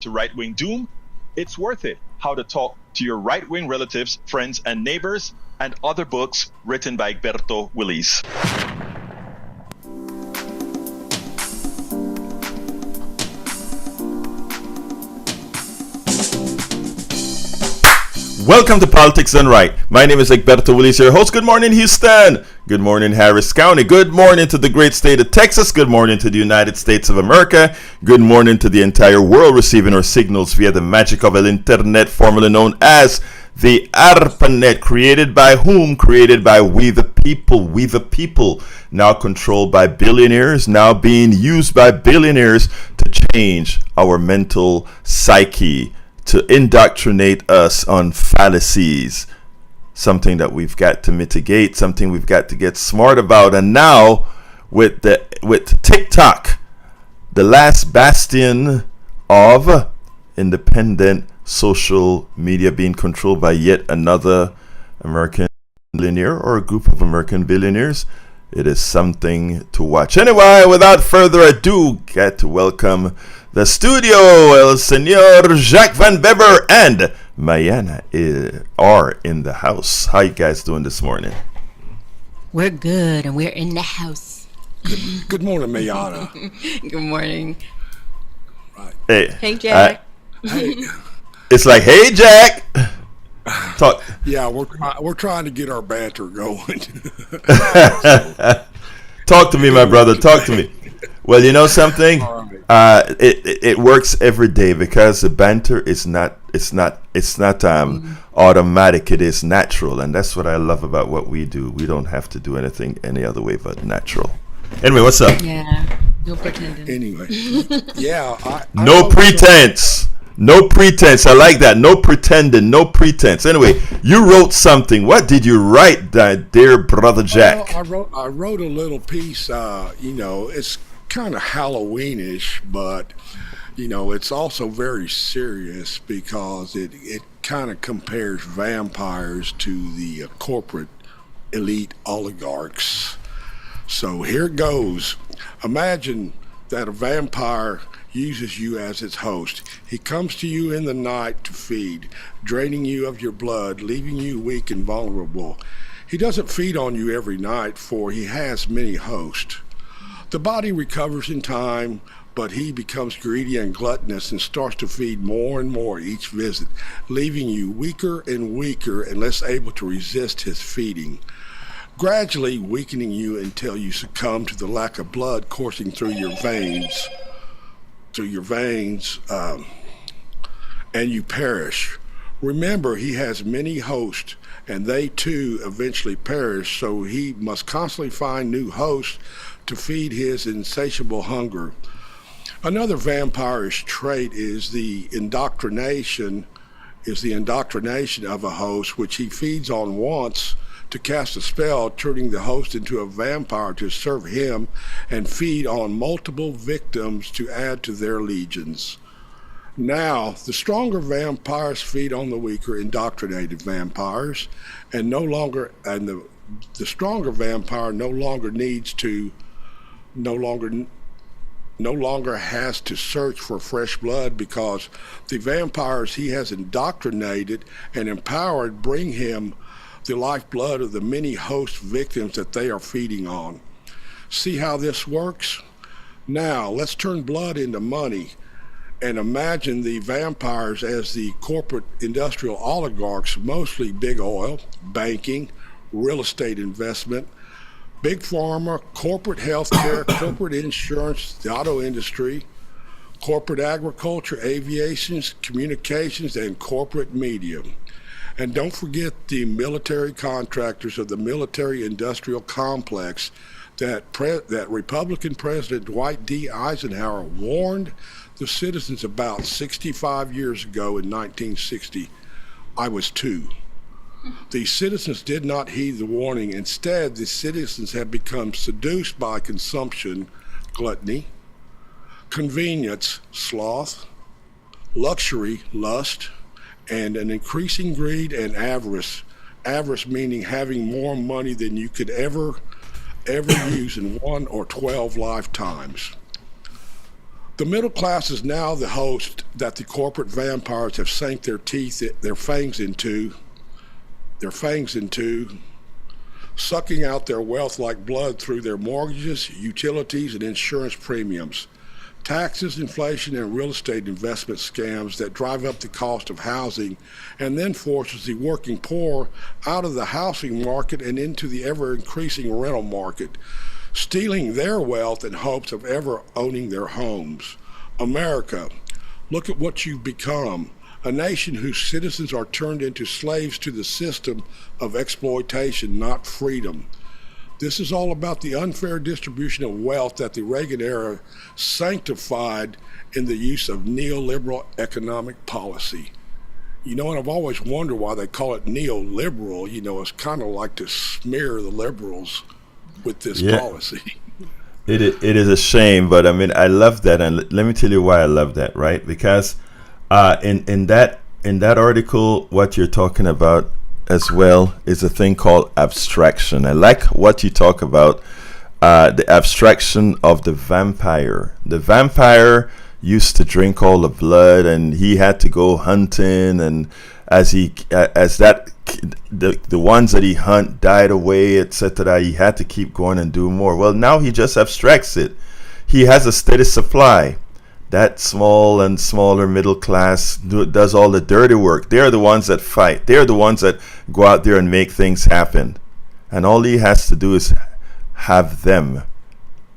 to right-wing doom, it's worth it. How to Talk to Your Right-Wing Relatives, Friends, and Neighbors, and other books written by Egberto Willis. Welcome to Politics Done Right. My name is Egberto Willis, your host. Good morning, Houston. Good morning, Harris County. Good morning to the great state of Texas. Good morning to the United States of America. Good morning to the entire world receiving our signals via the magic of the internet, formerly known as the ARPANET. Created by whom? Created by we the people. We the people. Now controlled by billionaires. Now being used by billionaires to change our mental psyche, to indoctrinate us on fallacies, something that we've got to mitigate, something we've got to get smart about. And now with TikTok, the last bastion of independent social media being controlled by yet another American billionaire or a group of American billionaires, it is something to watch. Anyway, without further ado, get to welcome the studio, El Señor Jacques Van Beber and Mayana are in the house. How you guys doing this morning? We're good, and we're in the house. Good morning, Mayana. Good morning. Right. Hey, Jack. It's like, hey, Jack. Talk. Yeah, we're trying to get our banter going. Talk to me, my brother. Talk to me. Well, you know something? It works every day because the banter is not automatic. It is natural, and that's what I love about what we do. We don't have to do anything any other way but natural. Anyway, what's up? Yeah, no pretending. Anyway, yeah. No pretense. No pretense. I like that. No pretending. No pretense. Anyway, you wrote something. What did you write, dear brother Jack? Well, I wrote a little piece. It's kind of Halloweenish, but it's also very serious because it kind of compares vampires to the corporate elite oligarchs. So here it goes. Imagine that a vampire uses you as its host. He comes to you in the night to feed, draining you of your blood, leaving you weak and vulnerable. He doesn't feed on you every night, for he has many hosts. The body recovers in time, but he becomes greedy and gluttonous and starts to feed more and more each visit, leaving you weaker and weaker and less able to resist his feeding, gradually weakening you until you succumb to the lack of blood coursing through your veins, and you perish. Remember, he has many hosts, and they too eventually perish, so he must constantly find new hosts to feed his insatiable hunger. Another vampirish trait is the indoctrination of a host, which he feeds on once to cast a spell, turning the host into a vampire to serve him and feed on multiple victims to add to their legions. Now, the stronger vampires feed on the weaker indoctrinated vampires, and the stronger vampire no longer has to search for fresh blood because the vampires he has indoctrinated and empowered bring him the lifeblood of the many host victims that they are feeding on. See how this works? Now, let's turn blood into money and imagine the vampires as the corporate industrial oligarchs, mostly big oil, banking, real estate investment, big pharma, corporate healthcare, corporate insurance, the auto industry, corporate agriculture, aviation, communications, and corporate media. And don't forget the military contractors of the military-industrial complex that Republican President Dwight D. Eisenhower warned the citizens about 65 years ago in 1960. I was 2. The citizens did not heed the warning. Instead, the citizens have become seduced by consumption, gluttony, convenience, sloth, luxury, lust, and an increasing greed and avarice. Avarice meaning having more money than you could ever use in 1 or 12 lifetimes. The middle class is now the host that the corporate vampires have sank their fangs into, sucking out their wealth like blood through their mortgages, utilities, and insurance premiums. Taxes, inflation, and real estate investment scams that drive up the cost of housing and then forces the working poor out of the housing market and into the ever-increasing rental market, stealing their wealth in hopes of ever owning their homes. America, look at what you've become. A nation whose citizens are turned into slaves to the system of exploitation, not freedom. This is all about the unfair distribution of wealth that the Reagan era sanctified in the use of neoliberal economic policy. You know, and I've always wondered why they call it neoliberal. You know, it's kind of like to smear the liberals with this policy. It is a shame, but I mean, I love that, and let me tell you why I love that, right? Because in that article, what you're talking about as well is a thing called abstraction. I like what you talk about, the abstraction of the vampire. The vampire used to drink all the blood, and he had to go hunting, and the ones that he hunt died away, etc., he had to keep going and do more. Well, now he just abstracts it. He has a steady supply. That small and smaller middle class does all the dirty work. They're the ones that fight. They're the ones that go out there and make things happen. And all he has to do is have them.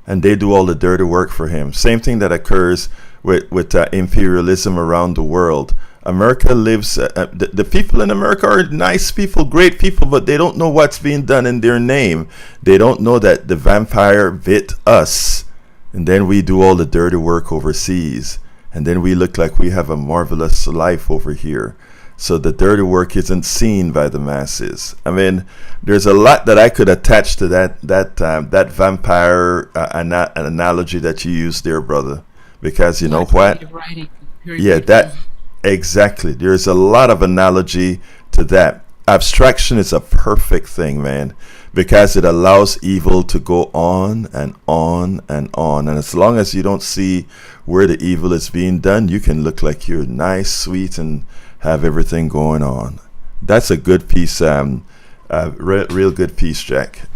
And they do all the dirty work for him. Same thing that occurs with imperialism around the world. America lives, the people in America are nice people, great people, but they don't know what's being done in their name. They don't know that the vampire bit us, and then we do all the dirty work overseas, and then we look like we have a marvelous life over here. So the dirty work isn't seen by the masses. I mean, there's a lot that I could attach to that vampire analogy that you used there, brother, because you know what? Yeah, that. Exactly. There's a lot of analogy to that. Abstraction is a perfect thing, man, because it allows evil to go on and on and on. And as long as you don't see where the evil is being done, you can look like you're nice, sweet, and have everything going on. That's a good piece, real good piece, Jack.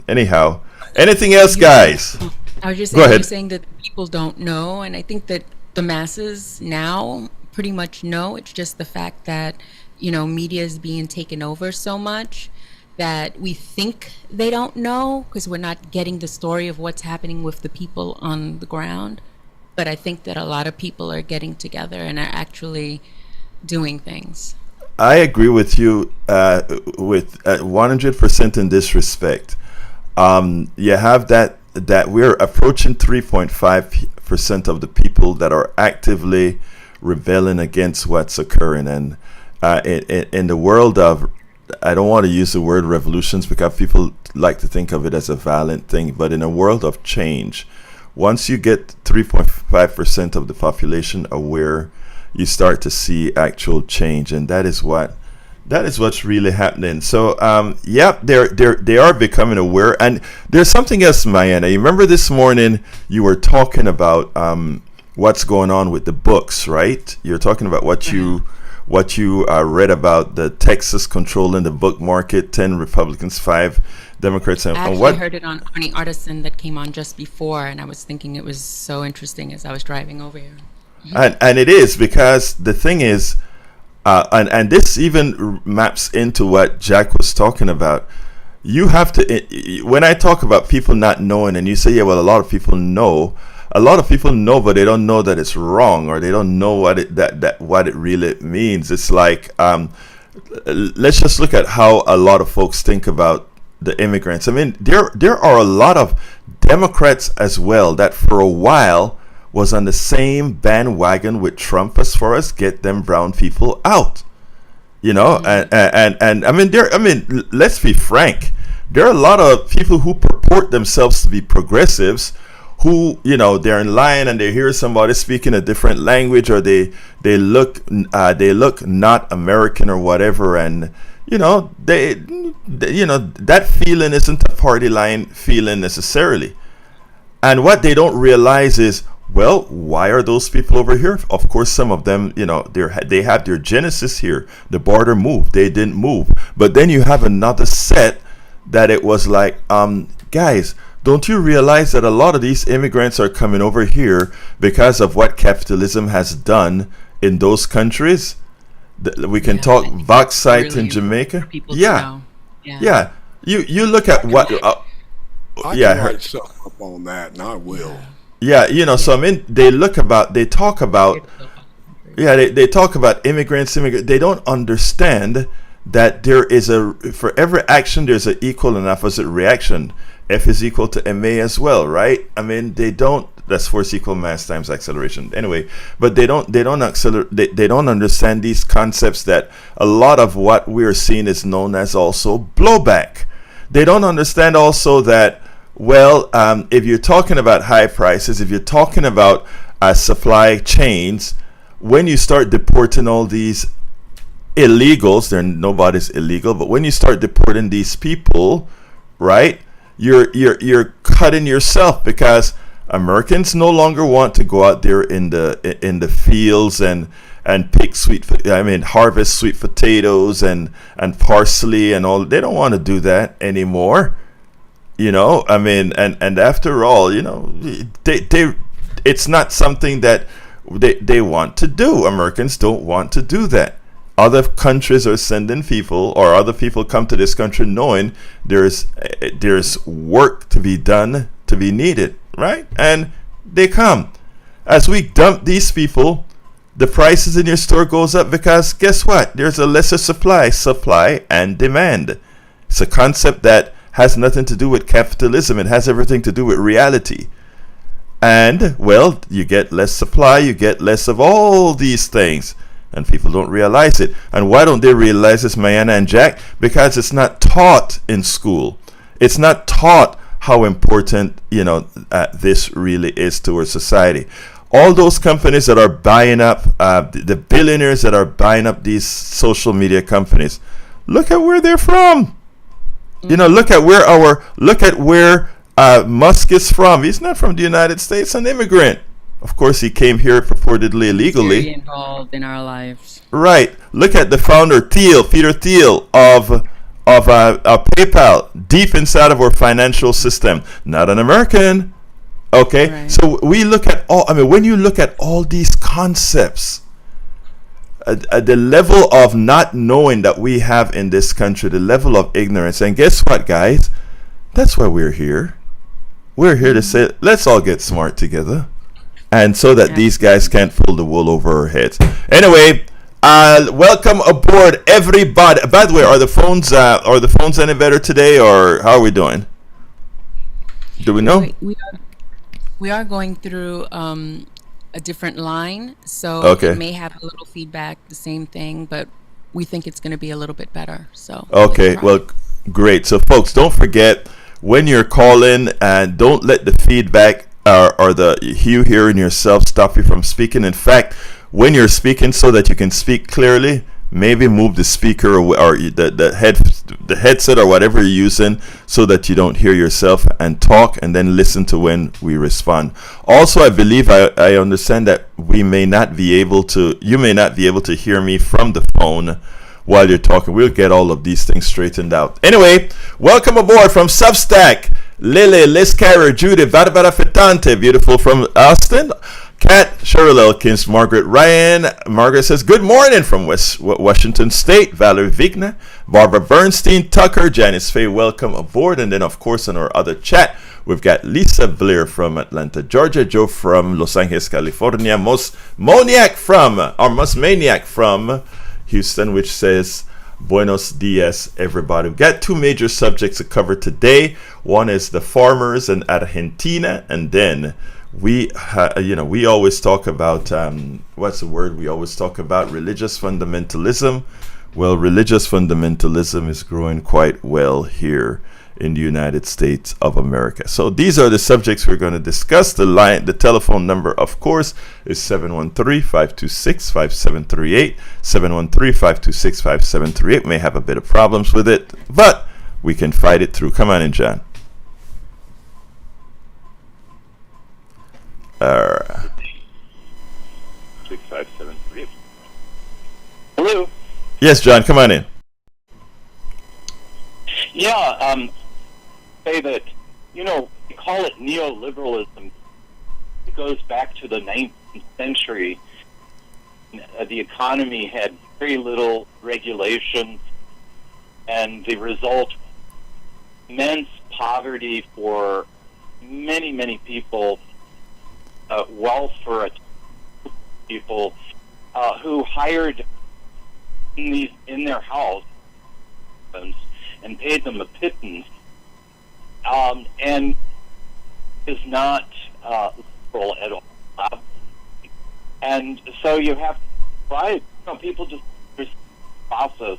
Anyhow, anything else, guys? I was just Go ahead. saying that people don't know, and I think that the masses now pretty much know. It's just the fact that, you know, media is being taken over so much that we think they don't know because we're not getting the story of what's happening with the people on the ground. But I think that a lot of people are getting together and are actually doing things. I agree with you with 100% in this respect. You have that we're approaching 3.5% of the people that are actively rebelling against what's occurring. And in the world of, I don't want to use the word revolutions because people like to think of it as a violent thing, but in a world of change, once you get 3.5% of the population aware, you start to see actual change, and that is what's really happening. So they are becoming aware. And there's something else, Mayana. You remember this morning you were talking about what's going on with the books, right? You're talking about what you read about the Texas controlling the book market, 10 Republicans, 5 Democrats. And I actually what? heard it on the Artisan that came on just before, and I was thinking it was so interesting as I was driving over here. And it is, because the thing is, and this even maps into what Jack was talking about. You have to, when I talk about people not knowing, and you say, yeah, well, a lot of people know, but they don't know that it's wrong, or they don't know what it really means. It's like, let's just look at how a lot of folks think about the immigrants. I mean, there are a lot of Democrats as well that for a while was on the same bandwagon with Trump as far as get them brown people out, you know. And I mean, let's be frank. There are a lot of people who purport themselves to be progressives, who, you know, they're in line and they hear somebody speaking a different language, or they look not American or whatever, and you know, they that feeling isn't a party line feeling necessarily. And what they don't realize is Well, why are those people over here? Of course, some of them, they have their genesis here. The border moved. They didn't move. But then you have another set that it was like, guys, don't you realize that a lot of these immigrants are coming over here because of what capitalism has done in those countries? We can talk bauxite really in Jamaica. Yeah. Yeah. You look at what... I can write something up on that, and I will. Yeah, so I mean, they talk about immigrants. They don't understand that there is for every action, there's an equal and opposite reaction. F is equal to ma as well, right? I mean, they don't. That's force equal mass times acceleration. Anyway, but they don't accelerate. They don't understand these concepts that a lot of what we're seeing is known as also blowback. They don't understand also that, well, if you're talking about high prices, if you're talking about supply chains, when you start deporting all these illegals, nobody's illegal, but when you start deporting these people, right, you're cutting yourself, because Americans no longer want to go out there in the fields and pick harvest sweet potatoes and parsley and all. They don't want to do that anymore. And after all, it's not something that they want to do. Americans don't want to do that. Other countries are sending people, or other people come to this country knowing there's work to be done, to be needed, right? And they come. As we dump these people, the prices in your store goes up, because guess what? There's a lesser supply and demand. It's a concept that has nothing to do with capitalism. It has everything to do with reality. And, well, you get less supply, you get less of all these things. And people don't realize it. And why don't they realize this, Mayana and Jack? Because it's not taught in school. It's not taught how important, this really is to our society. All those companies that are buying up, the billionaires that are buying up these social media companies, look at where they're from. Look at where Musk is from. He's not from the United States, an immigrant. Of course, he came here purportedly illegally. Very involved in our lives. Right. Look at the founder, Peter Thiel, of PayPal, deep inside of our financial system. Not an American. Okay. Right. So we look at when you look at all these concepts, the level of not knowing that we have in this country, the level of ignorance. And guess what, guys? That's why we're here. We're here to say, let's all get smart together. And so that these guys can't pull the wool over our heads. Anyway, welcome aboard, everybody. By the way, are the phones any better today, or how are we doing? Do we know? We are going through a different line, so it may have a little feedback, the same thing, but we think it's going to be a little bit better. So okay, well, great. So folks, don't forget, when you're calling, and don't let the feedback or the you hearing yourself stop you from speaking. In fact, when you're speaking, so that you can speak clearly, maybe move the speaker or the headset or whatever you're using, so that you don't hear yourself, and talk, and then listen to when we respond. Also, I believe I understand that you may not be able to hear me from the phone while you're talking. We'll get all of these things straightened out. Anyway, welcome aboard from Substack, Lily, Liz Carrer, Judy, Barbara Fetante, beautiful from Austin, Kat, Cheryl Elkins, Margaret Ryan. Margaret says, good morning from Washington State. Valerie Vigna, Barbara Bernstein, Tucker, Janice Faye, welcome aboard. And then, of course, on our other chat, we've got Lisa Blair from Atlanta, Georgia, Joe from Los Angeles, California, Most Maniac from Houston, which says, Buenos dias, everybody. We've got two major subjects to cover today. One is the farmers in Argentina, and then we always talk about what's the word? We always talk about religious fundamentalism. Well, religious fundamentalism is growing quite well here in the United States of America. So these are the subjects we're going to discuss. The telephone number, of course, is 713-526-5738. 713-526-5738. May have a bit of problems with it, but we can fight it through. Come on in, John. Uh, 6573. Hello. yes, John, come on in. Yeah, say that, we call it neoliberalism. It goes back to the 19th century. The economy had very little regulation, and the result, immense poverty for many, many people, wealth for people who hired in their house and paid them a pittance, and is not liberal at all. And so you have to people just there's a process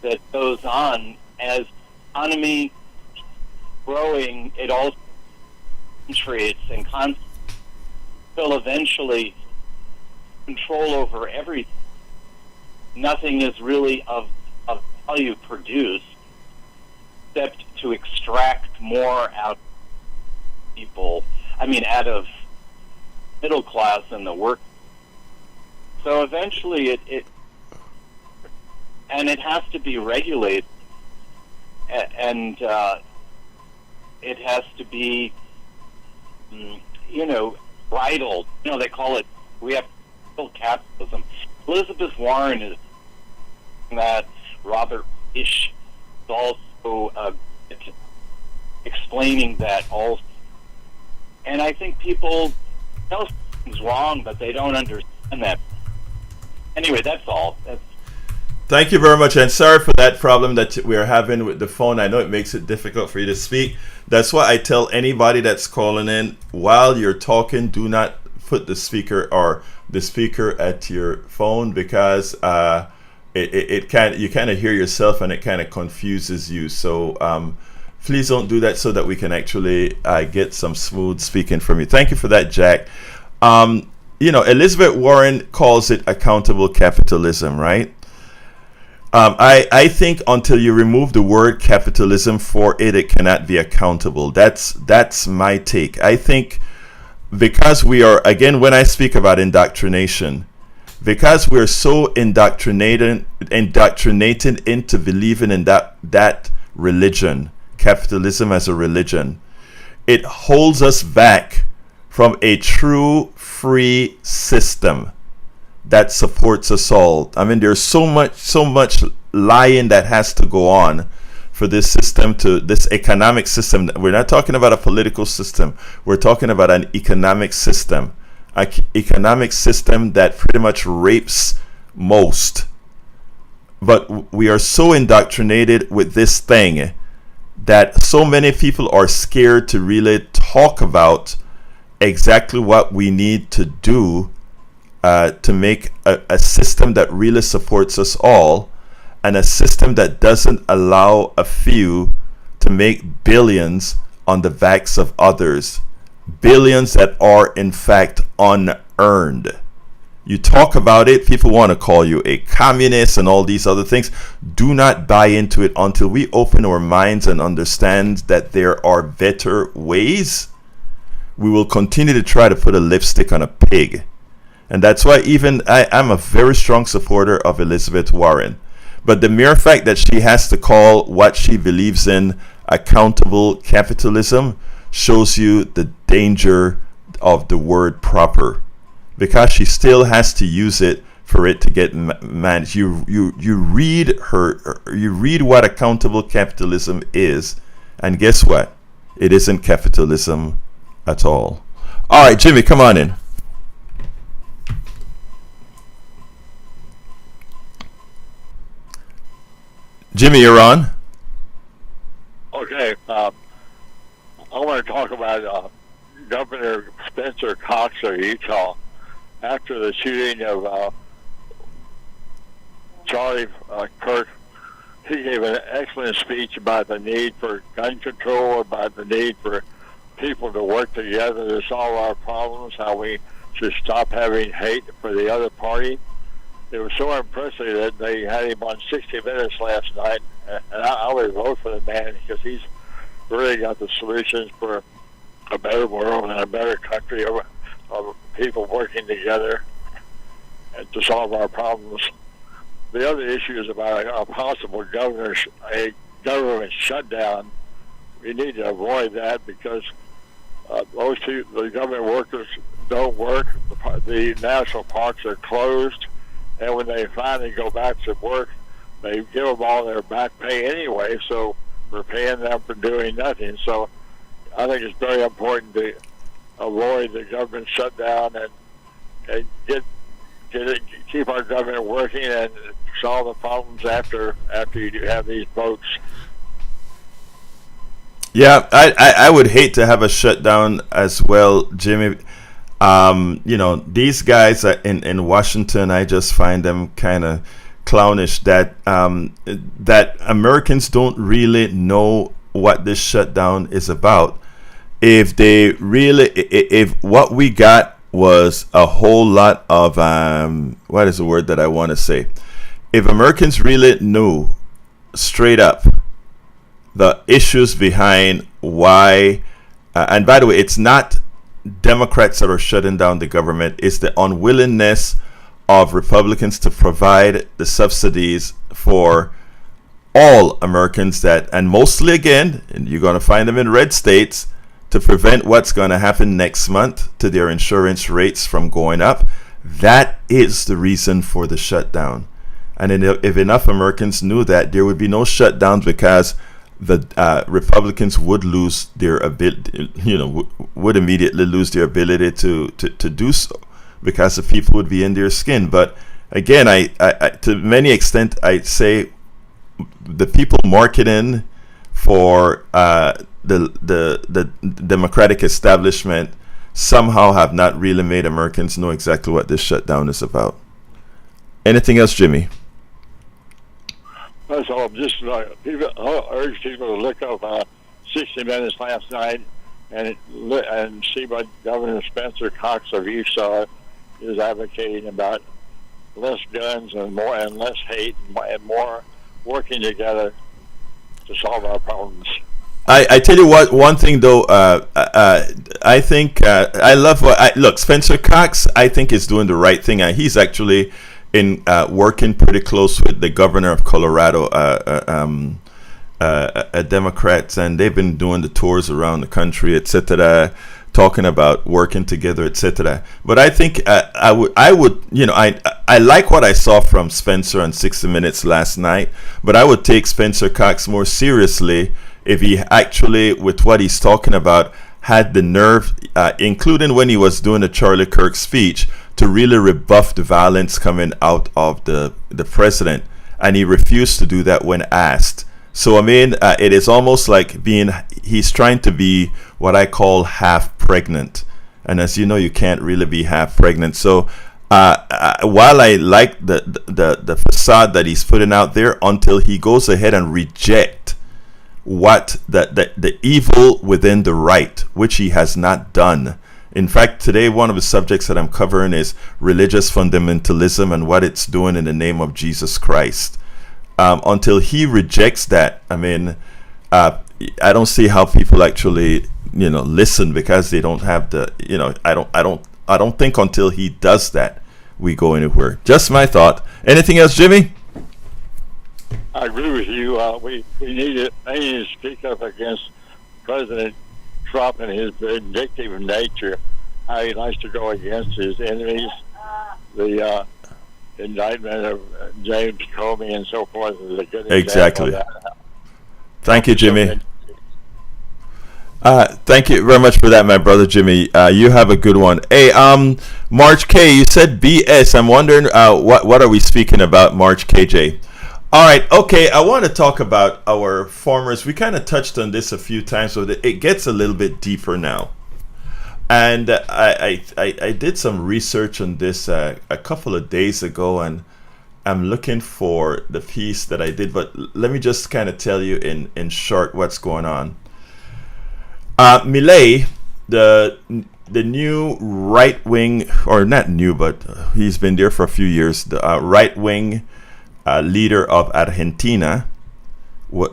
that goes on as economy growing. It all concentrates and will eventually control over everything. Nothing is really of value produced except to extract more out of people. Out of middle class and the work. So eventually it has to be regulated, and it has to be, bridled. They call it, we have capitalism. Elizabeth Warren is that. Robert Ish is also explaining that also. And I think people know something's wrong, but they don't understand that. Anyway, that's all. Thank you very much, and sorry for that problem that we're having with the phone. I know it makes it difficult for you to speak. That's why I tell anybody that's calling in, while you're talking, do not put the speaker at your phone, because you kind of hear yourself and it kind of confuses you. So please don't do that, so that we can actually get some smooth speaking from you. Thank you for that, Jack. Elizabeth Warren calls it accountable capitalism, right? I think until you remove the word capitalism for it, it cannot be accountable. That's my take. I think because we are, again, when I speak about indoctrination, because we're so indoctrinated into believing in that religion, capitalism as a religion, it holds us back from a true free system that supports us all. There's so much lying that has to go on for this system, this economic system. We're not talking about a political system. We're talking about an economic system. An economic system that pretty much rapes most. But we are so indoctrinated with this thing that so many people are scared to really talk about exactly what we need to do to make a system that really supports us all, and a system that doesn't allow a few to make billions on the backs of others. Billions that are in fact unearned. You talk about it, people want to call you a communist and all these other things. Do not buy into it until we open our minds and understand that there are better ways. We will continue to try to put a lipstick on a pig. And that's why even I'm a very strong supporter of Elizabeth Warren. But the mere fact that she has to call what she believes in accountable capitalism shows you the danger of the word proper, because she still has to use it for it to get managed. You read what accountable capitalism is, and guess what? It isn't capitalism at all. All right, Jimmy, come on in. Jimmy, you're on. Okay. I want to talk about Governor Spencer Cox of Utah. After the shooting of Charlie Kirk, he gave an excellent speech about the need for gun control, about the need for people to work together to solve our problems, how we should stop having hate for the other party. It was so impressive that they had him on 60 Minutes last night, and I would vote for the man, because he's really got the solutions for a better world and a better country of people working together and to solve our problems. The other issue is about a possible a government shutdown. We need to avoid that because most people, the government workers don't work. The national parks are closed, and when they finally go back to work, they give them all their back pay anyway, so we're paying them for doing nothing. So I think it's very important to avoid the government shutdown and keep our government working and solve the problems after you have these votes. Yeah, I would hate to have a shutdown as well, Jimmy. These guys in Washington, I just find them kind of clownish that Americans don't really know what this shutdown is about. If what we got was a whole lot of what is the word that I want to say? If Americans really knew straight up the issues behind why, and by the way, it's not Democrats that are shutting down the government, it's the unwillingness of Republicans to provide the subsidies for all Americans and mostly, again, and you're going to find them in red states, to prevent what's going to happen next month to their insurance rates from going up. That is the reason for the shutdown. And if enough Americans knew that, there would be no shutdowns because the Republicans would lose their ability, would immediately lose their ability to do so because the people would be in their skin. But again, I to many extent, I say the people marketing for the Democratic establishment somehow have not really made Americans know exactly what this shutdown is about. Anything else, Jimmy? That's all. Just I urge people to look up 60 Minutes last night and see what Governor Spencer Cox of Utah is advocating about less guns and less hate and more working together to solve our problems. I tell you what, one thing though, I think I love look, Spencer Cox, I think is doing the right thing. He's actually working pretty close with the governor of Colorado, Democrats, and they've been doing the tours around the country, etc., talking about working together, etc. But I think I like what I saw from Spencer on 60 Minutes last night, but I would take Spencer Cox more seriously if he actually, with what he's talking about, had the nerve, including when he was doing the Charlie Kirk speech, to really rebuff the violence coming out of the president. And he refused to do that when asked. So, I mean, it is almost like he's trying to be what I call half pregnant. And as you know, you can't really be half pregnant. So, while I like the facade that he's putting out there, until he goes ahead and reject what the evil within the right, which he has not done. In fact, today one of the subjects that I'm covering is religious fundamentalism and what it's doing in the name of Jesus Christ. Until he rejects that, I mean, I don't see how people actually, listen, because they don't have the, I don't think until he does that we go anywhere. Just my thought. Anything else, Jimmy? I agree with you. We need to speak up against President Trump and his vindictive nature, how he likes to go against his enemies, the indictment of James Comey and so forth is a good example of that. Thank you, Jimmy. Thank you very much for that, my brother Jimmy. You have a good one. Hey, March K, you said BS. I'm wondering what are we speaking about, March KJ? All right, okay, I want to talk about our farmers. We kind of touched on this a few times, so it gets a little bit deeper now. And I did some research on this a couple of days ago, and I'm looking for the piece that I did, but let me just kind of tell you in short what's going on. Milei, the new right-wing, or not new, but he's been there for a few years, the right-wing leader of Argentina,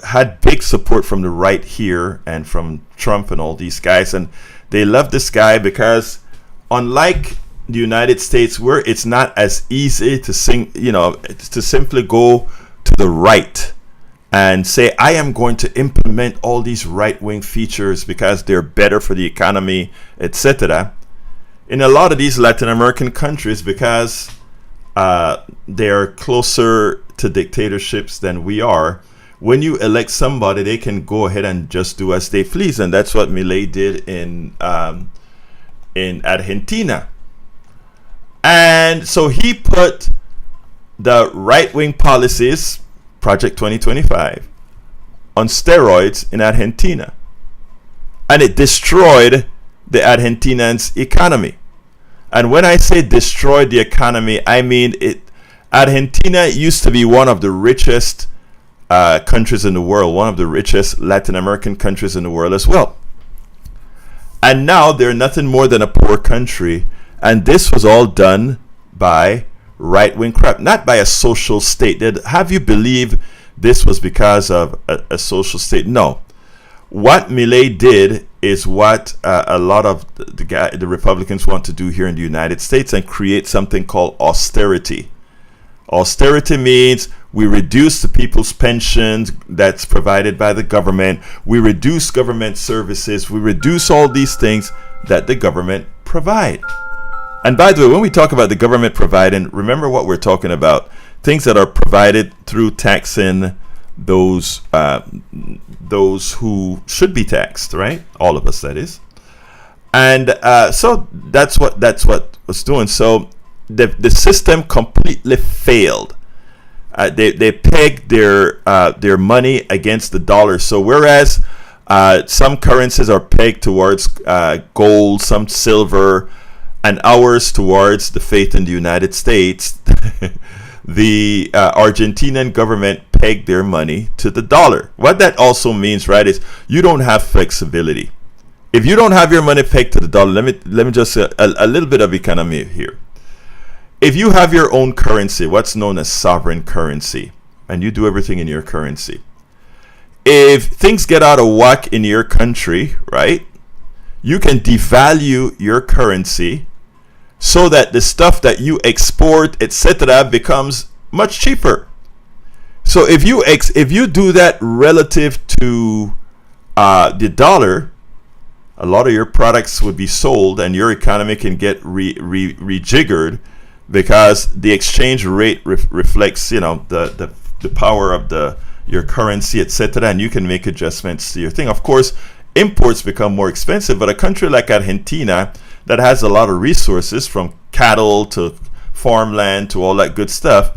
had big support from the right here and from Trump and all these guys, and they love this guy because unlike the United States, where it's not as easy to to simply go to the right and say, I am going to implement all these right-wing features because they're better for the economy, etc. In a lot of these Latin American countries, because they're closer to dictatorships than we are, when you elect somebody, they can go ahead and just do as they please, and that's what Milei did in Argentina. And so he put the right-wing policies, Project 2025, on steroids in Argentina, and it destroyed the Argentinians' economy. And when I say destroyed the economy, I mean it. Argentina used to be one of the richest countries in the world, one of the richest Latin American countries in the world as well. And now they're nothing more than a poor country. And this was all done by right-wing crap, not by a social state. Have you believe this was because of a social state? No. What Milei did is what a lot of the Republicans want to do here in the United States, and create something called austerity. Austerity means we reduce the people's pensions that's provided by the government. We reduce government services. We reduce all these things that the government provide. And by the way, when we talk about the government providing, remember what we're talking about. Things that are provided through taxing those who should be taxed, right? All of us, that is. And so that's what was doing. So the system completely failed. They pegged their money against the dollar. So whereas some currencies are pegged towards gold, some silver, and ours towards the faith in the United States, the Argentinian government pegged their money to the dollar. What that also means, right, is you don't have flexibility. If you don't have your money pegged to the dollar, let me just say a little bit of economy here. If you have your own currency, what's known as sovereign currency, and you do everything in your currency, if things get out of whack in your country, right, you can devalue your currency so that the stuff that you export, etc., becomes much cheaper. So if you do that relative to the dollar, a lot of your products would be sold, and your economy can get rejiggered, because the exchange rate reflects, the power of your currency, etc., and you can make adjustments to your thing. Of course, imports become more expensive, but a country like Argentina that has a lot of resources, from cattle to farmland to all that good stuff,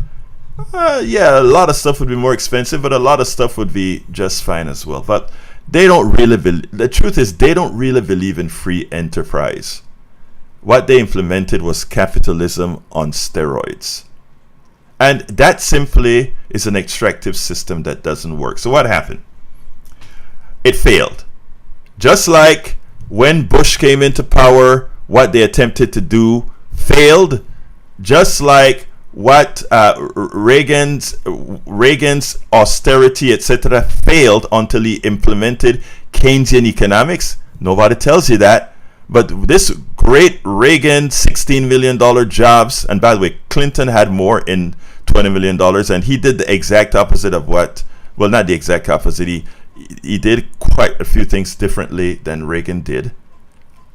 a lot of stuff would be more expensive, but a lot of stuff would be just fine as well. But they don't really the truth is, they don't really believe in free enterprise. What they implemented was capitalism on steroids. And that simply is an extractive system that doesn't work. So what happened? It failed. Just like when Bush came into power, what they attempted to do failed. Just like what Reagan's austerity, etc., failed until he implemented Keynesian economics. Nobody tells you that. But this great Reagan $16 million jobs, and by the way, Clinton had more in $20 million, and he did the exact opposite of not the exact opposite. He did quite a few things differently than Reagan did.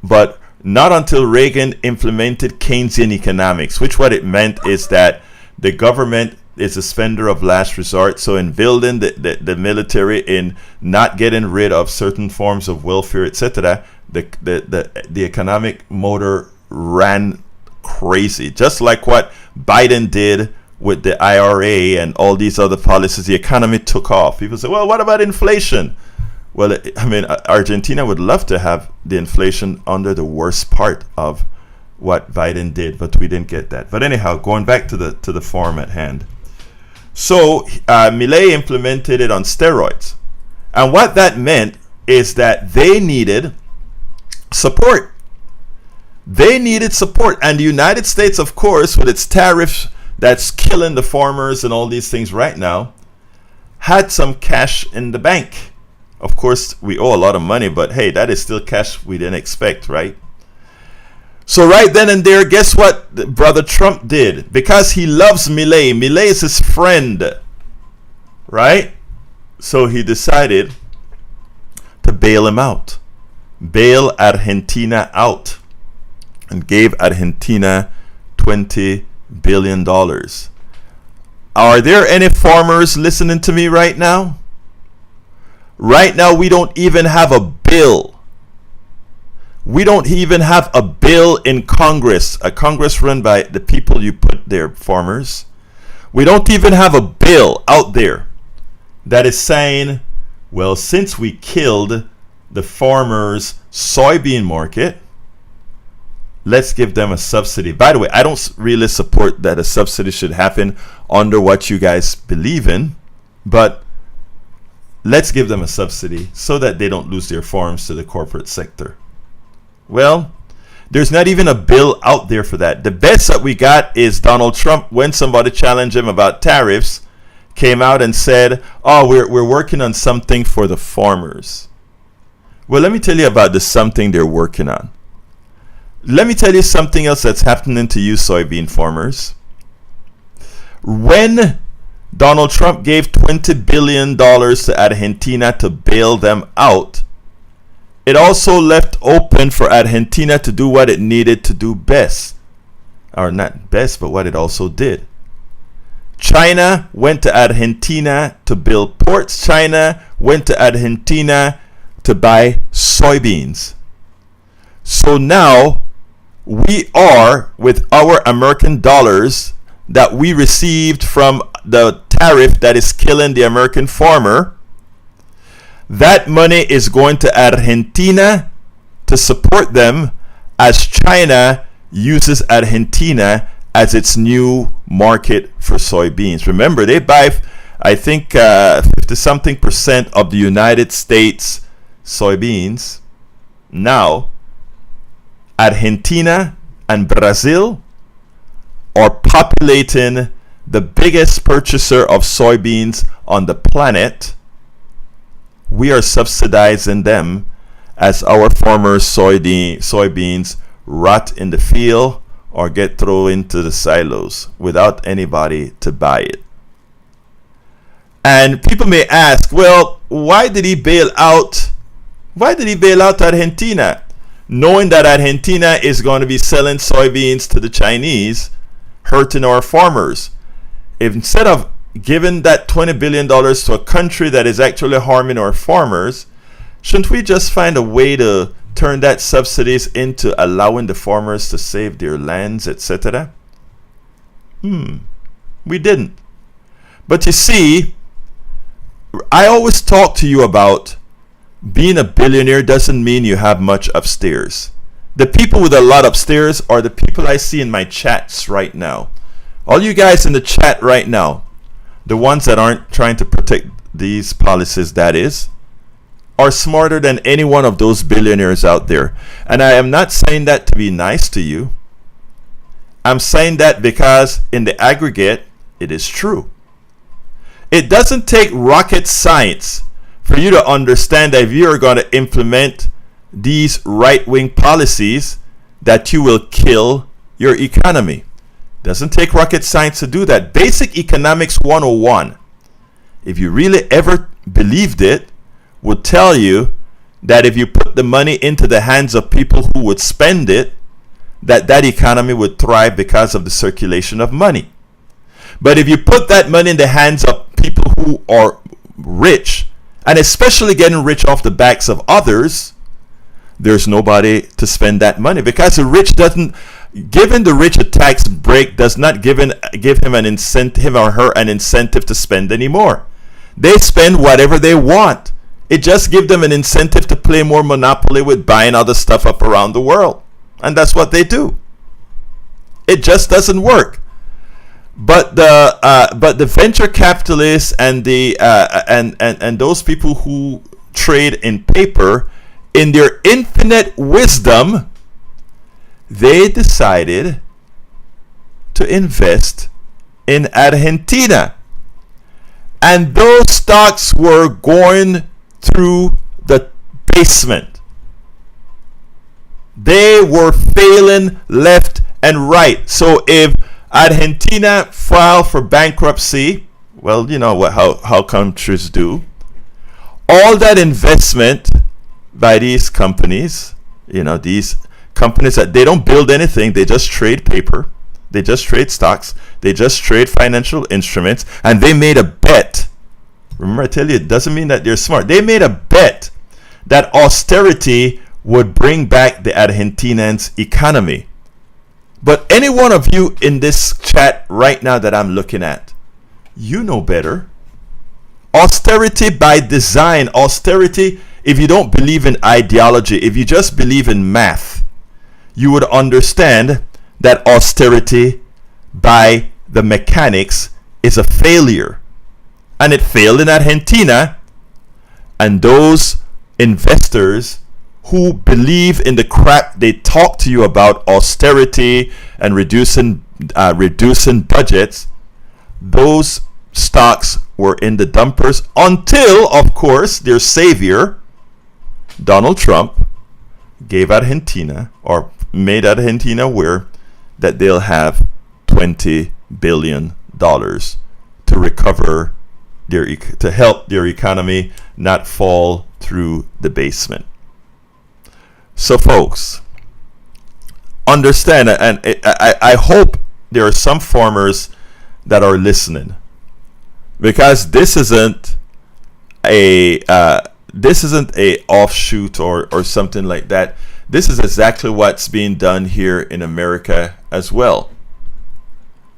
But not until Reagan implemented Keynesian economics, which what it meant is that the government is a spender of last resort. So in building the military, in not getting rid of certain forms of welfare, etc., the economic motor ran crazy. Just like what Biden did with the IRA and all these other policies, the economy took off. People say, well, what about inflation? Well, Argentina would love to have the inflation under the worst part of what Biden did, but we didn't get that. But anyhow, going back to the form at hand. So Milei implemented it on steroids. And what that meant is that they needed support. They needed support. And the United States, of course, with its tariffs that's killing the farmers and all these things right now, had some cash in the bank. Of course, we owe a lot of money, but hey, that is still cash we didn't expect, right? So right then and there, guess what Brother Trump did? Because he loves Milei. Milei is his friend, right? So he decided to bail him out. Bail Argentina out. And gave Argentina $20 billion. Are there any farmers listening to me right now? Right now, we don't even have a bill. We don't even have a bill in Congress, a Congress run by the people you put there, farmers. We don't even have a bill out there that is saying, well, since we killed the farmers' soybean market, let's give them a subsidy. By the way, I don't really support that a subsidy should happen under what you guys believe in, but let's give them a subsidy so that they don't lose their farms to the corporate sector. Well, there's not even a bill out there for that. The best that we got is Donald Trump, when somebody challenged him about tariffs, came out and said, oh, we're working on something for the farmers. Well, let me tell you about the something they're working on. Let me tell you something else that's happening to you soybean farmers. When Donald Trump gave $20 billion to Argentina to bail them out, it also left open for Argentina to do what it needed to do best. Or not best, but what it also did. China went to Argentina to build ports. China went to Argentina to buy soybeans. So now we are, with our American dollars that we received from the tariff that is killing the American farmer, that money is going to Argentina to support them as China uses Argentina as its new market for soybeans. Remember, they buy, I think, 50-something% of the United States soybeans. Now, Argentina and Brazil are populating the biggest purchaser of soybeans on the planet. We are subsidizing them as our farmers' soybeans rot in the field or get thrown into the silos without anybody to buy it. And people may ask, well, why did he bail out Argentina, knowing that Argentina is going to be selling soybeans to the Chinese, hurting our farmers? Instead of giving that $20 billion to a country that is actually harming our farmers, shouldn't we just find a way to turn that subsidies into allowing the farmers to save their lands, etc.? We didn't. But you see, I always talk to you about being a billionaire doesn't mean you have much upstairs. The people with a lot upstairs are the people I see in my chats right now. All you guys in the chat right now, the ones that aren't trying to protect these policies, that is, are smarter than any one of those billionaires out there. And I am not saying that to be nice to you. I'm saying that because in the aggregate, it is true. It doesn't take rocket science for you to understand that if you are going to implement these right-wing policies, that you will kill your economy. Doesn't take rocket science to do that. Basic Economics 101, if you really ever believed it, would tell you that if you put the money into the hands of people who would spend it, that economy would thrive because of the circulation of money. But if you put that money in the hands of people who are rich, and especially getting rich off the backs of others, there's nobody to spend that money, because the rich doesn't. Giving the rich a tax break does not give him an incentive, him or her an incentive to spend anymore. They spend whatever they want. It just gives them an incentive to play more Monopoly with buying other stuff up around the world, and that's what they do. It just doesn't work. But the venture capitalists and the and those people who trade in paper, in their infinite wisdom, they decided to invest in Argentina. And those stocks were going through the basement. They were failing left and right. So if Argentina filed for bankruptcy, well, you know what how countries do. All that investment by these companies, these companies that they don't build anything, they just trade paper, they just trade stocks, they just trade financial instruments, and they made a bet. Remember, I tell you, it doesn't mean that they're smart. They made a bet that austerity would bring back the Argentinians' economy. But any one of you in this chat right now that I'm looking at, you know better. Austerity by design, austerity, if you don't believe in ideology, if you just believe in math, you would understand that austerity by the mechanics is a failure. And it failed in Argentina. And those investors who believe in the crap they talk to you about austerity and reducing budgets, those stocks were in the dumpers until, of course, their savior, Donald Trump, gave Argentina or made Argentina aware that they'll have $20 billion to recover to help their economy not fall through the basement. So, folks, understand, and I hope there are some farmers that are listening, because this isn't a offshoot or something like that. This is exactly what's being done here in America as well.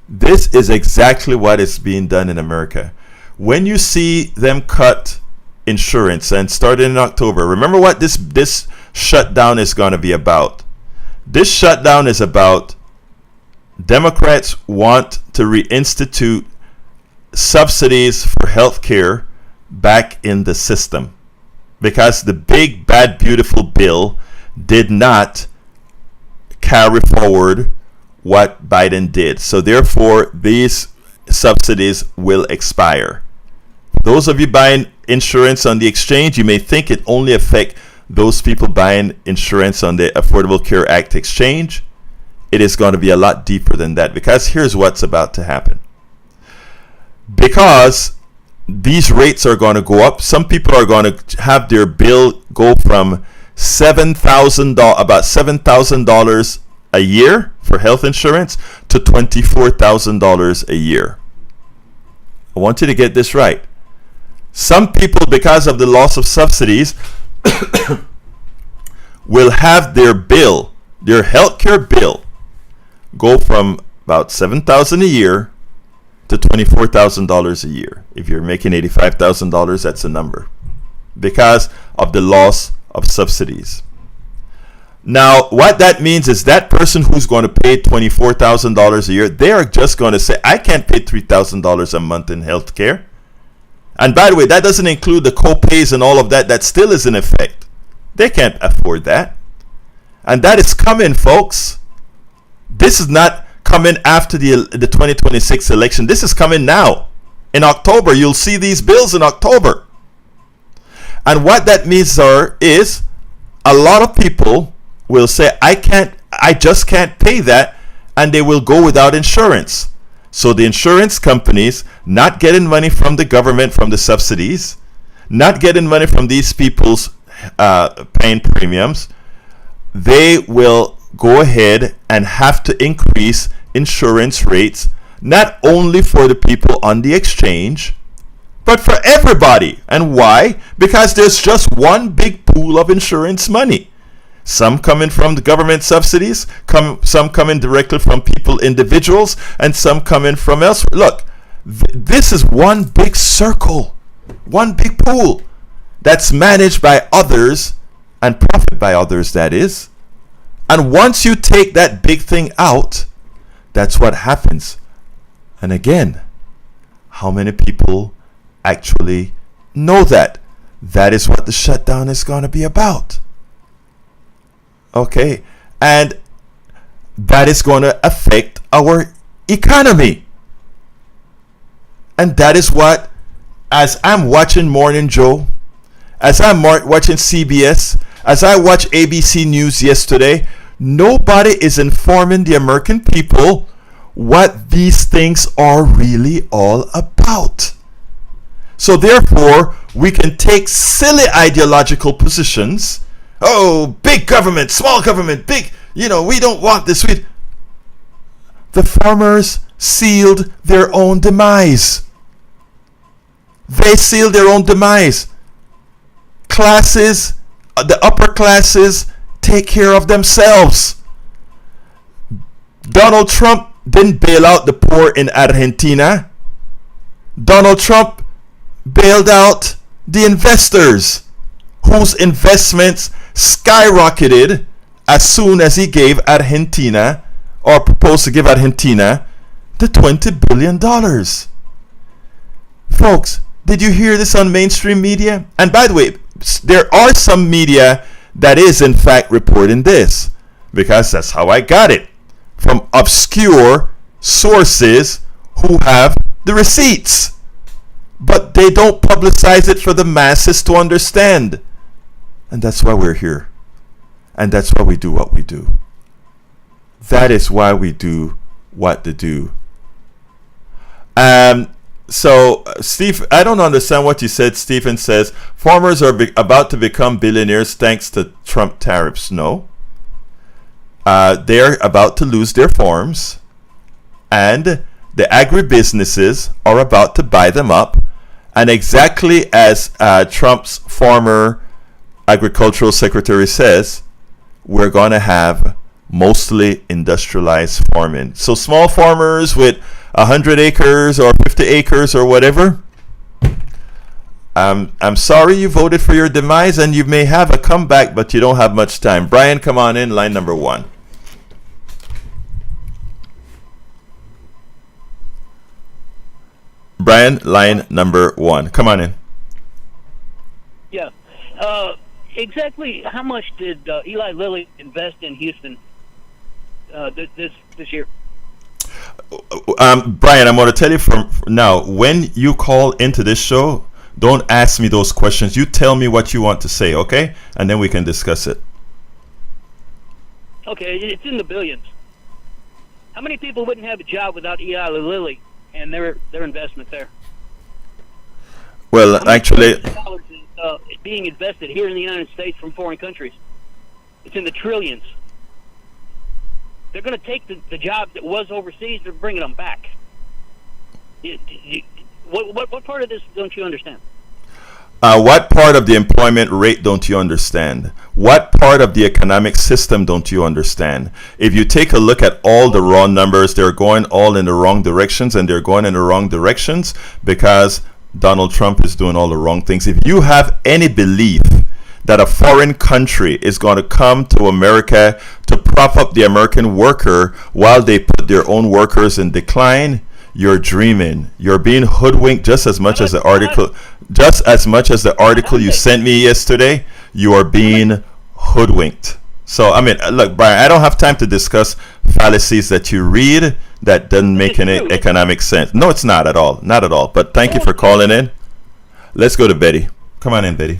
This is exactly what is being done in America. When you see them cut insurance, and starting in October, remember what this shutdown is going to be about. This shutdown is about Democrats want to reinstitute subsidies for health care back in the system, because the big, bad, beautiful bill did not carry forward what Biden did. So therefore, these subsidies will expire. Those of you buying insurance on the exchange, you may think it only affects those people buying insurance on the Affordable Care Act exchange. It is going to be a lot deeper than that, because here's what's about to happen. Because these rates are going to go up, some people are going to have their bill go from about $7,000 a year for health insurance to $24,000 a year. I want you to get this right. Some people, because of the loss of subsidies, will have their healthcare bill, go from about $7,000 a year to $24,000 a year. If you're making $85,000, that's a number, because of the loss of subsidies. Now, what that means is that person who's going to pay $24,000 a year, they are just going to say, I can't pay $3,000 a month in health care. And by the way, that doesn't include the co-pays and all of that. That still is in effect. They can't afford that. And that is coming, folks. This is not coming after the 2026 election. This is coming now. In October, you'll see these bills in October. And what that means is a lot of people will say, I just can't pay that, and they will go without insurance. So the insurance companies, not getting money from the government, from the subsidies, not getting money from these people's paying premiums, they will go ahead and have to increase insurance rates, not only for the people on the exchange, but for everybody. And why? Because there's just one big pool of insurance money. Some coming from the government subsidies, some coming directly from people, individuals, and some coming from elsewhere. Look, this is one big circle, one big pool that's managed by others and profited by others, that is. And once you take that big thing out, that's what happens. And again, how many people actually know that? That is what the shutdown is going to be about. Okay, and that is going to affect our economy. And that is what, as I'm watching Morning Joe, as I'm watching CBS, As I watched ABC News yesterday, nobody is informing the American people what these things are really all about. So therefore, we can take silly ideological positions. Oh, big government, small government, big, we don't want this. The farmers sealed their own demise. They sealed their own demise. Classes, the upper classes, take care of themselves. Donald Trump didn't bail out the poor in Argentina. Donald Trump bailed out the investors whose investments skyrocketed as soon as he gave Argentina, or proposed to give Argentina, the $20 billion. Folks, did you hear this on mainstream media? And by the way, there are some media that is in fact reporting this, because that's how I got it, from obscure sources who have the receipts. But they don't publicize it for the masses to understand. And that's why we're here. And that's why we do what we do. That is why we do what to do. So, Steve, I don't understand what you said. Stephen says, farmers are about to become billionaires thanks to Trump tariffs. No. They're about to lose their farms. And the agribusinesses are about to buy them up. And exactly as Trump's former agricultural secretary says, we're going to have mostly industrialized farming. So small farmers with 100 acres or 50 acres or whatever, I'm sorry you voted for your demise, and you may have a comeback, but you don't have much time. Brian, come on in, line number 1. Brian, line number 1. Come on in. Yeah. Exactly how much did Eli Lilly invest in Houston this year? Brian, I'm going to tell you from now, when you call into this show, don't ask me those questions. You tell me what you want to say, okay? And then we can discuss it. Okay, it's in the billions. How many people wouldn't have a job without Eli Lilly and their investment there? Well, actually, dollars is being invested here in the United States from foreign countries. It's in the trillions. They're going to take the job that was overseas. They're bringing them back. What part of this don't you understand? What part of the employment rate don't you understand? What part of the economic system don't you understand? If you take a look at all the raw numbers, they're going all in the wrong directions, and they're going in the wrong directions because Donald Trump is doing all the wrong things. If you have any belief that a foreign country is going to come to America to prop up the American worker while they put their own workers in decline, you're dreaming. You're being hoodwinked just as much as the article you sent me yesterday. You are being hoodwinked. So, I mean, look, Brian, I don't have time to discuss fallacies that you read that doesn't make any economic sense. No, it's not at all. Not at all. But thank you for calling in. Let's go to Betty. Come on in, Betty.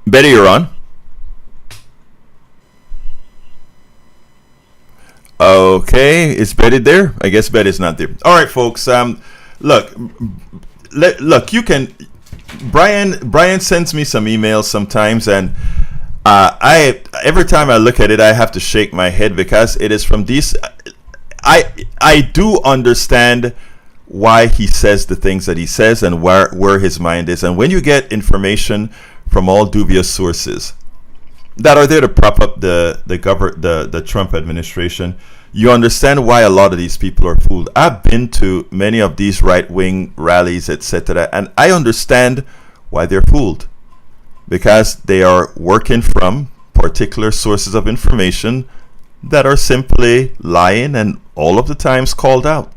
Betty, you're on. Okay, is Betty there? I guess Betty's not there. All right, folks. Look, you can. Brian sends me some emails sometimes, and every time I look at it, I have to shake my head because it is from these. I do understand why he says the things that he says and where his mind is, and when you get information from all dubious sources that are there to prop up the Trump administration, you understand why a lot of these people are fooled. I've been to many of these right-wing rallies, etc., and I understand why they're fooled, because they are working from particular sources of information that are simply lying and all of the times called out.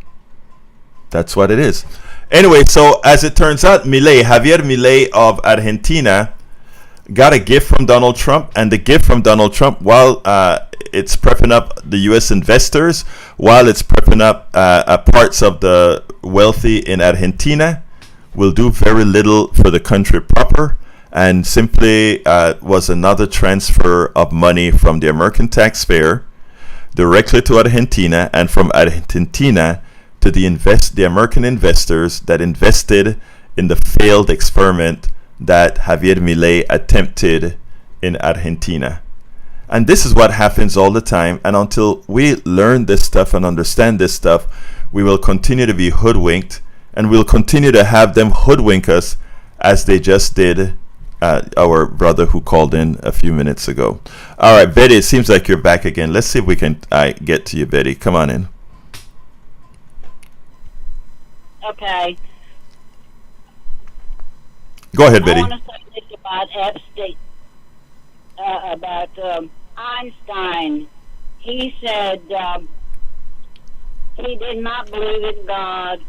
That's what it is. Anyway, so as it turns out, Javier Milei of Argentina got a gift from Donald Trump, and the gift from Donald Trump, while it's prepping up the U.S. investors, while it's prepping up parts of the wealthy in Argentina, will do very little for the country proper, and simply was another transfer of money from the American taxpayer directly to Argentina, and from Argentina to the American investors that invested in the failed experiment that Javier Milei attempted in Argentina. And this is what happens all the time. And until we learn this stuff and understand this stuff, we will continue to be hoodwinked, and we'll continue to have them hoodwink us as they just did our brother who called in a few minutes ago. All right, Betty, it seems like you're back again. Let's see if we can get to you, Betty. Come on in. Okay. Go ahead, Betty. I want to say this about Epstein, about Einstein. He said he did not believe in God,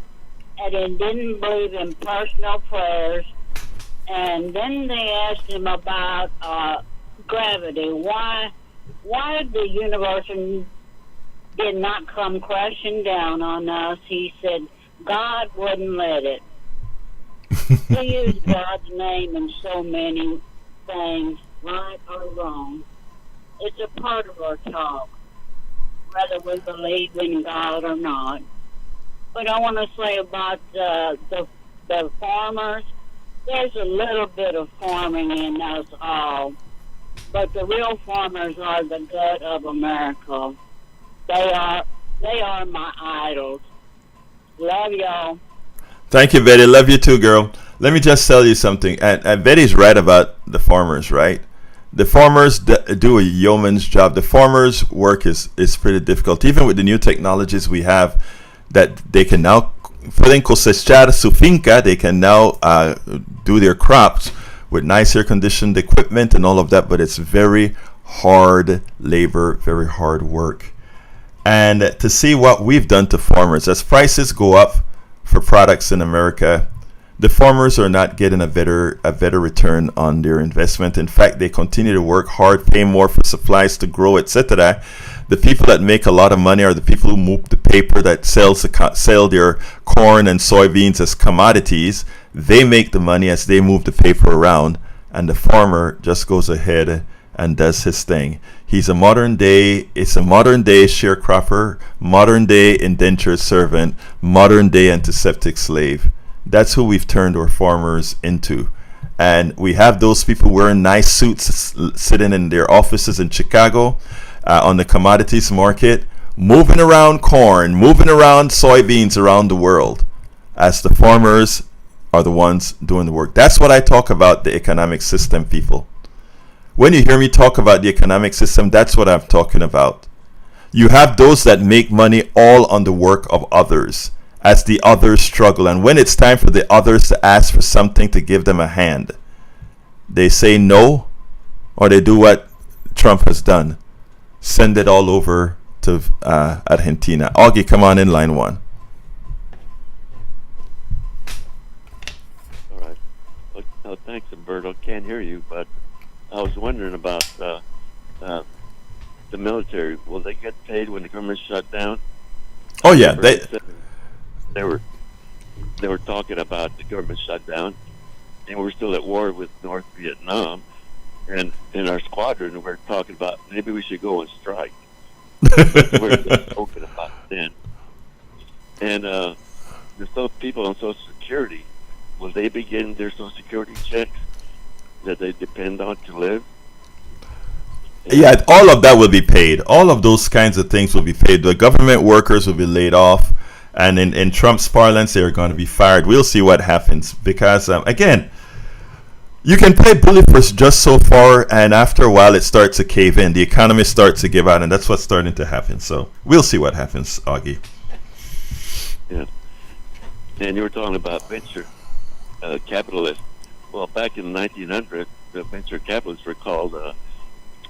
and he didn't believe in personal prayers. And then they asked him about gravity. Why the universe did not come crashing down on us? He said God wouldn't let it. He used God's name in so many things, right or wrong. It's a part of our talk, whether we believe in God or not. But I want to say about the farmers. There's a little bit of farming in us all, but the real farmers are the gut of America. They are my idols. Love y'all. Thank you, Betty. Love you too, girl. Let me just tell you something. And Betty's right about the farmers, right? The farmers do a yeoman's job. The farmers' work is pretty difficult. Even with the new technologies we have, that they can now pueden cosechar su finca, they can now do their crops with nice air conditioned equipment and all of that, but it's very hard labor, very hard work. And to see what we've done to farmers, as prices go up for products in America, the farmers are not getting a better return on their investment. In fact, they continue to work hard, pay more for supplies to grow, etc. The people that make a lot of money are the people who move the paper, that sell their corn and soybeans as commodities. They make the money as they move the paper around, and the farmer just goes ahead and does his thing. It's a modern day sharecropper, modern day indentured servant, modern day antiseptic slave. That's who we've turned our farmers into. And we have those people wearing nice suits sitting in their offices in Chicago on the commodities market, moving around corn, moving around soybeans around the world, as the farmers are the ones doing the work. That's what I talk about, the economic system, people. When you hear me talk about the economic system, that's what I'm talking about. You have those that make money all on the work of others, as the others struggle. And when it's time for the others to ask for something to give them a hand, they say no, or they do what Trump has done. Send it all over to Argentina. Augie, come on in, line one. All right. Well, thanks, Umberto. Can't hear you, but I was wondering about the military. Will they get paid when the government shut down? Oh yeah, they were talking about the government shutdown, and we're still at war with North Vietnam. And in our squadron, we're talking about maybe we should go on strike. We're open about it then. And there's those people on Social Security. Will they be getting their Social Security checks that they depend on to live? Yeah, all of that will be paid. All of those kinds of things will be paid. The government workers will be laid off. And in Trump's parlance, they're going to be fired. We'll see what happens. Because, again, you can play bully for just so far, and after a while, it starts to cave in. The economy starts to give out, and that's what's starting to happen. So we'll see what happens, Augie. Yeah. And you were talking about venture capitalists. Well, back in the 1900s, the venture capitalists were called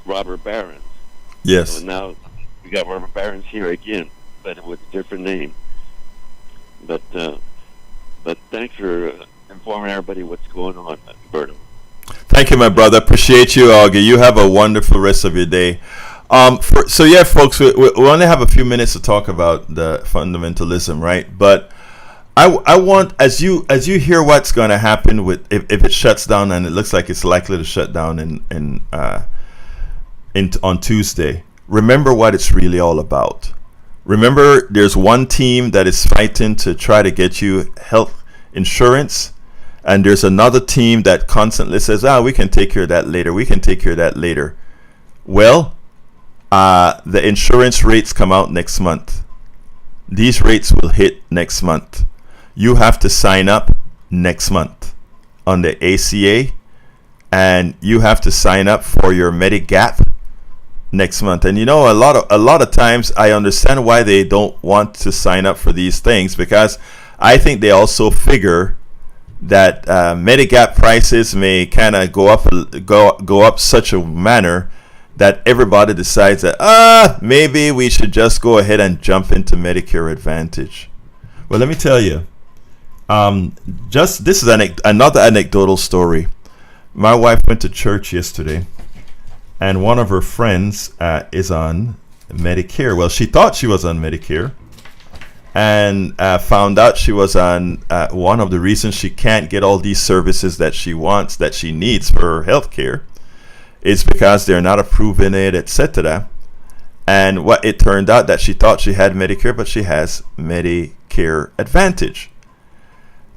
robber barons. Yes. So now we got robber barons here again, but with a different name. But thanks for informing everybody what's going on, Berto. Thank you, my brother. Appreciate you, Augie. You have a wonderful rest of your day. Folks, we only have a few minutes to talk about the fundamentalism, right? But I want, as you hear what's going to happen with if it shuts down, and it looks like it's likely to shut down on Tuesday. Remember what it's really all about. Remember, there's one team that is fighting to try to get you health insurance, and there's another team that constantly says, we can take care of that later. We can take care of that later. Well, the insurance rates come out next month. These rates will hit next month. You have to sign up next month on the ACA, and you have to sign up for your Medigap next month. And a lot of times I understand why they don't want to sign up for these things, because I think they also figure that Medigap prices may kind of go up such a manner that everybody decides that maybe we should just go ahead and jump into Medicare Advantage. Well, let me tell you, this is another anecdotal story. My wife went to church yesterday, and one of her friends is on Medicare. Well, she thought she was on Medicare, and found out she was on one of the reasons she can't get all these services that she wants, that she needs for her health care, is because they're not approving it, etc. And what it turned out that she thought she had Medicare, but she has Medicare Advantage.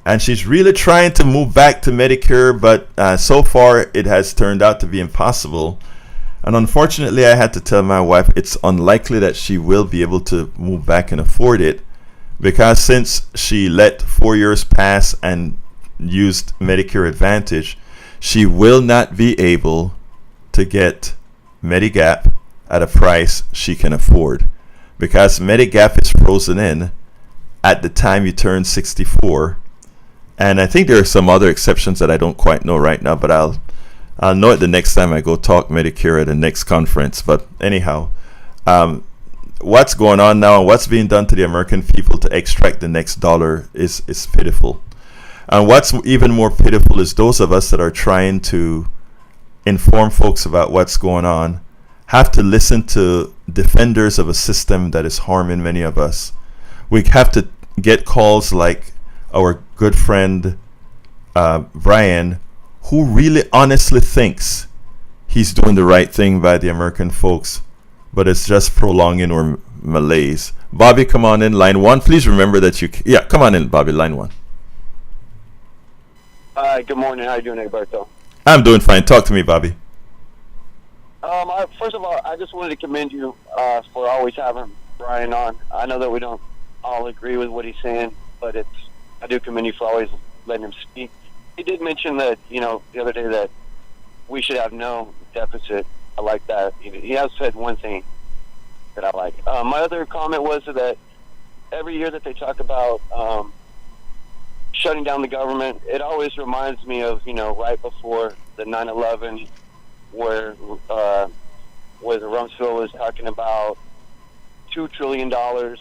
And she's really trying to move back to Medicare, but so far it has turned out to be impossible. And unfortunately, I had to tell my wife it's unlikely that she will be able to move back and afford it, because since she let 4 years pass and used Medicare Advantage, she will not be able to get Medigap at a price she can afford, because Medigap is frozen in at the time you turn 64. And I think there are some other exceptions that I don't quite know right now, but I'll know it the next time I go talk Medicare at the next conference. But anyhow, what's going on now and what's being done to the American people to extract the next dollar is pitiful. And what's even more pitiful is those of us that are trying to inform folks about what's going on have to listen to defenders of a system that is harming many of us. We have to get calls like our good friend Brian, who really honestly thinks he's doing the right thing by the American folks, but it's just prolonging our malaise. Bobby, come on in, line one. Please remember that come on in, Bobby, line one. Good morning. How you doing, Egberto? I'm doing fine. Talk to me, Bobby. First of all, I just wanted to commend you for always having Brian on. I know that we don't all agree with what he's saying, but I do commend you for always letting him speak. He did mention that, the other day that we should have no deficit. I like that. He has said one thing that I like. My other comment was that every year that they talk about shutting down the government, it always reminds me of, right before the 9/11, where Rumsfeld was talking about $2 trillion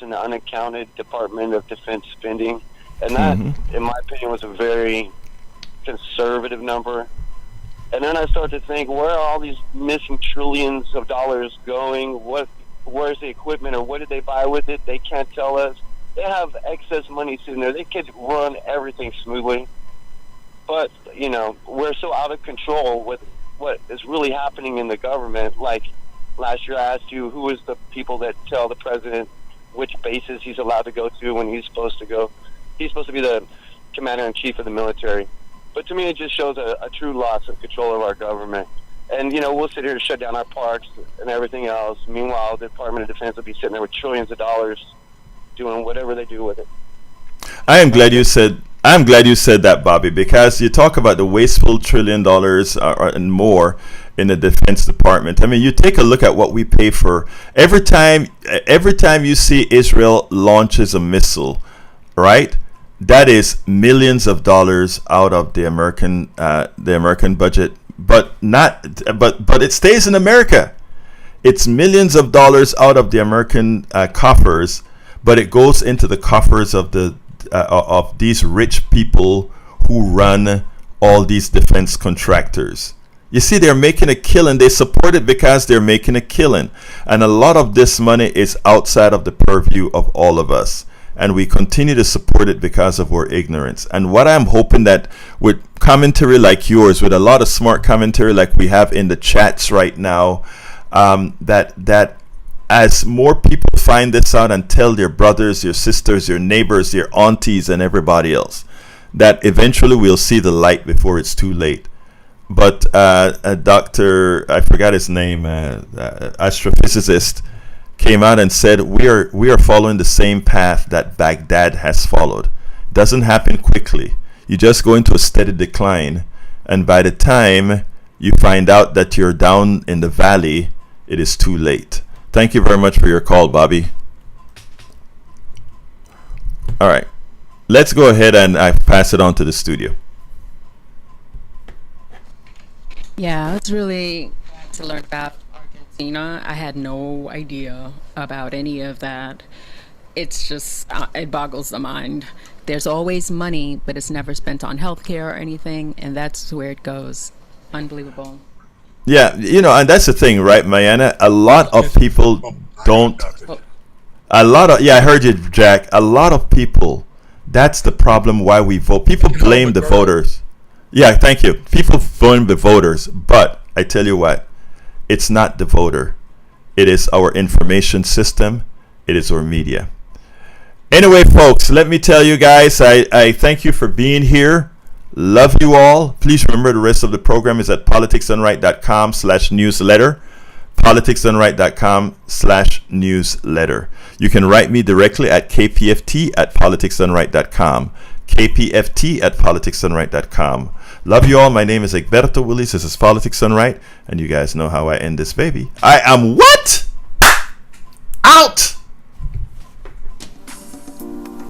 in the unaccounted Department of Defense spending. And that, in my opinion, was a very conservative number. And then I started to think, where are all these missing trillions of dollars going? Where's the equipment, or what did they buy with it? They can't tell us. They have excess money sitting there. They could run everything smoothly. But, we're so out of control with what is really happening in the government. Like last year I asked you, who is the people that tell the president which bases he's allowed to go to when he's supposed to go? He's supposed to be the commander-in-chief of the military. But to me, it just shows a true loss of control of our government. And, we'll sit here and shut down our parks and everything else. Meanwhile, the Department of Defense will be sitting there with trillions of dollars doing whatever they do with it. I am glad you said that, Bobby, because you talk about the wasteful $1 trillion and more in the Defense Department. I mean, you take a look at what we pay for every time you see Israel launches a missile, right? That is millions of dollars out of the American budget, but it stays in America. It's millions of dollars out of the American coffers, but it goes into the coffers of of these rich people who run all these defense contractors. You see, they're making a killing. They support it because they're making a killing. And a lot of this money is outside of the purview of all of us. And we continue to support it because of our ignorance. And what I'm hoping that with commentary like yours, with a lot of smart commentary like we have in the chats right now, that as more people find this out and tell their brothers, your sisters, your neighbors, your aunties, and everybody else, that eventually we'll see the light before it's too late. But a doctor, I forgot his name, astrophysicist, came out and said we are following the same path that Baghdad has followed. It doesn't happen quickly. You just go into a steady decline, and by the time you find out that you're down in the valley, it is too late. Thank you very much for your call, Bobby. All right, let's go ahead and I pass it on to the studio. Yeah, I was really glad to learn about Argentina. I had no idea about any of that. It's just, it boggles the mind. There's always money, but it's never spent on healthcare or anything, and that's where it goes. Unbelievable. Yeah, and that's the thing, right, Mayana? A lot of people don't. I heard you, Jack. A lot of people, that's the problem why we vote. People blame the voters. Yeah, thank you. People blame the voters, but I tell you what, it's not the voter. It is our information system. It is our media. Anyway, folks, let me tell you guys, I thank you for being here. Love you all. Please remember the rest of the program is at politicsdoneright.com/newsletter. politicsdoneright.com/newsletter. You can write me directly at kpft@politicsdoneright.com. kpft@politicsdoneright.com. Love you all. My name is Egberto Willis. This is Politics Done Right. And you guys know how I end this baby. I am what? Out!